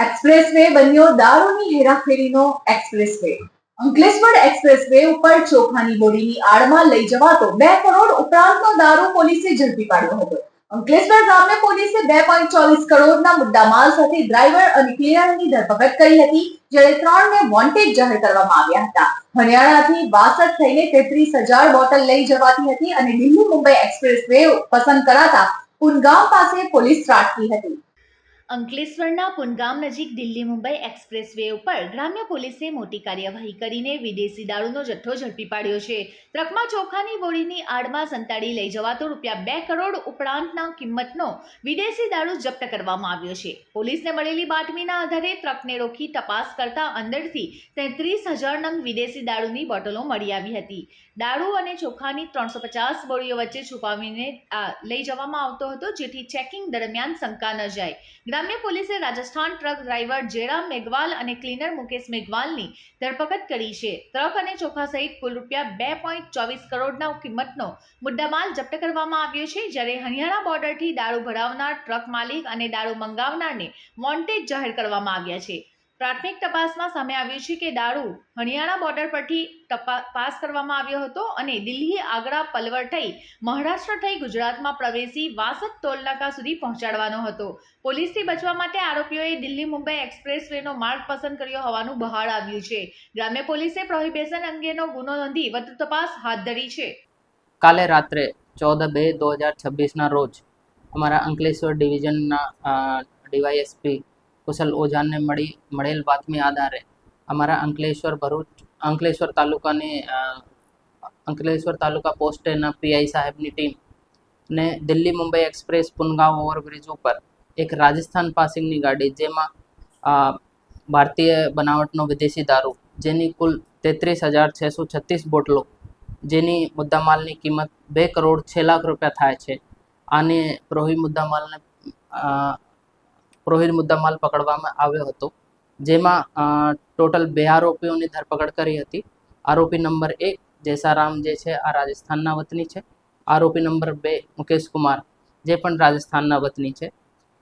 Expressway બન્યો દારૂની હેરાફેરીનો expressway. Ankleshwar expressway ઉપર ચોખાની બોરીની આડમાં લઈ જવાતો 2 કરોડ ઉપરાંતનો દારૂ પોલીસે ઝડપી પાડ્યો હતો. અંકલેશ્વર ગ્રામ્ય પોલીસે 2.24 કરોડના મુદ્દામાલ સાથે ડ્રાઈવર અને ક્લીનરની ધરપકડ કરી હતી, જ્યારે 3ને વોન્ટેડ જાહેર કરવામાં આવ્યા હતા. હરિયાણાથી વાસદ થઈને 33,000 બોટલ લઈ જવાતી હતી અને દિલ્હી મુંબઈ એક્સપ્રેસવે પસંદ કરાતા પુનગામ પાસે પોલીસ ત્રાટકી હતી. અંકલેશ્વરના પુનગામ નજીક દિલ્હી મુંબઈ એક્સપ્રેસવે ઉપર ગ્રામ્ય પોલીસે મોટી કાર્યવાહી કરીને વિદેશી દારૂનો જથ્થો ઝડપી પાડ્યો છે. ટ્રકમાં ચોખાની બોરીની આડમાં સંતાડી લઈ જવાતો ₹2 કરોડ ઉપરાંતના કિંમતનો વિદેશી દારૂ જપ્ત કરવામાં આવ્યો છે. પોલીસને મળેલી બાતમીના આધારે ટ્રકને રોકી તપાસ કરતા અંદરથી 33,000 નંગ વિદેશી દારૂની બોટલો મળી આવી હતી. દારૂ અને ચોખાની 350 બોરીઓ વચ્ચે છુપાવીને લઈ જવામાં આવતો હતો, જેથી ચેકિંગ દરમિયાન શંકા ન જાય. ગ્રામ્ય પોલીસે રાજસ્થાન ટ્રક ડ્રાઈવર જયરામ મેઘવાલ અને ક્લીનર મુકેશ મેઘવાલની ધરપકડ કરી છે. ટ્રક અને ચોખા સહિત કુલ ₹2.24 કરોડના કિંમતનો મુદ્દામાલ જપ્ત કરવામાં આવ્યો છે, જ્યારે હરિયાણા બોર્ડરથી દારૂ ભરાવનાર ટ્રક માલિક અને દારૂ મંગાવનારને વોન્ટેડ જાહેર કરવામાં આવ્યા છે. પ્રાથમિક તપાસમાં સામે આવ્યું છે કે દારૂ હરિયાણા બોર્ડર પરથી પાસ કરવામાં આવ્યો હતો અને દિલ્હી, આગ્રા, પલવર થઈ મહારાષ્ટ્ર થઈ ગુજરાતમાં પ્રવેશી વાસદ ટોલનાકા સુધી પહોંચાડવાનો હતો. પોલીસથી બચવા માટે આરોપીઓએ દિલ્હી મુંબઈ એક્સપ્રેસવેનો માર્ગ પસંદ કર્યો હોવાનું બહાર આવ્યું છે. ગ્રામ્ય પોલીસે પ્રોહિબિશન અંગેનો ગુનો નોંધી વધુ તપાસ હાથ ધરી છે. કાલે રાત્રે 14/2/2026ના રોજ અમારા અંકલેશ્વર ડિવિઝનના ડીવાયએસપી કુશલ ઓઝાને મળેલ બાતમી આધારે અમારા અંકલેશ્વર તાલુકા પોસ્ટેના પીઆઈ સાહેબની ટીમ ને દિલ્હી મુંબઈ એક્સપ્રેસ પુનગામ ઓવરબ્રિજ ઉપર એક રાજસ્થાન પાસિંગની ગાડી, જેમાં ભારતીય બનાવટનો વિદેશી દારૂ જેની કુલ 33,636 બોટલો, જેની મુદ્દામાલની કિંમત ₹2 કરોડ 6 લાખ થાય છે. આને પ્રોહિત મુદ્દામાલ પકડવામાં આવ્યો હતો, જેમાં ટોટલ 2 આરોપીઓની ધરપકડ કરી હતી. આરોપી નંબર 1 જયસારામ જે છે આ રાજસ્થાનના વતની છે. આરોપી નંબર 2 મુકેશ કુમાર જે પણ રાજસ્થાનના વતની છે.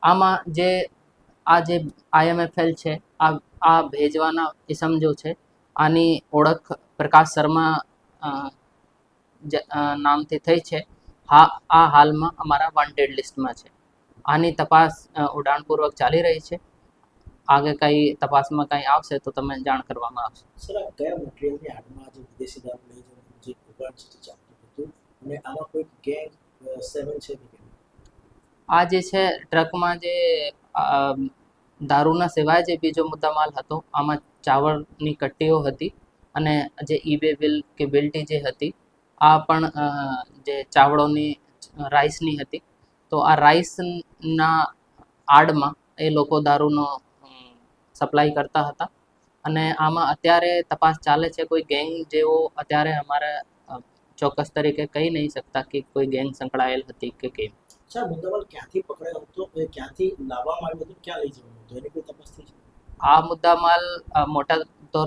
આમાં જે IMFL છે, આ ભેજવાના ઇસમ જો છે, આની ઓળખ પ્રકાશ શર્મા નામથી થઈ છે. આ હાલમાં અમારા વોન્ટેડ લિસ્ટમાં છે. આની તપાસ ઉડાણપૂર્વક ચાલી રહી છે. આગે કંઈ તપાસમાં કંઈ આવશે તો તમને જાણ કરવામાં આવશે. સર, આ કયા મટીરિયલની આડમાં જે વિદેશી દારૂ લઈ જવાનું જે કૌભાંડ છે ચાલતું હતું, અને આમાં કોઈ ગેંગ સેવન છે કે આ જે છે ટ્રકમાં જે દારૂના સિવાય જે બીજો મુદ્દામાલ હતો, આમાં ચાવળની કટ્ટીઓ હતી અને જે ઈબે બિલ્ટી જે હતી, આ પણ જે ચાવળોની રાઈસની હતી. તો આ રાઈસના આડમાં એ લોકો દારૂનો સપ્લાય કરતા હતા અને આમાં અત્યારે તપાસ ચાલે છે. કોઈ ગેંગ જેવો અત્યારે અમારે ચોક્કસ તરીકે કહી નહીં શકતા કે કોઈ ગેંગ સંકળાયેલ હતી કે કેમ. સર, મુદ્દામાલ ક્યાંથી પકડાયો હતો, ક્યાંથી લાવવામાં આવ્યો હતો, ક્યાં લઈ જવાનો હતો, એની કોઈ તપાસ થઈ છે? આ મુદ્દામાલ મોટા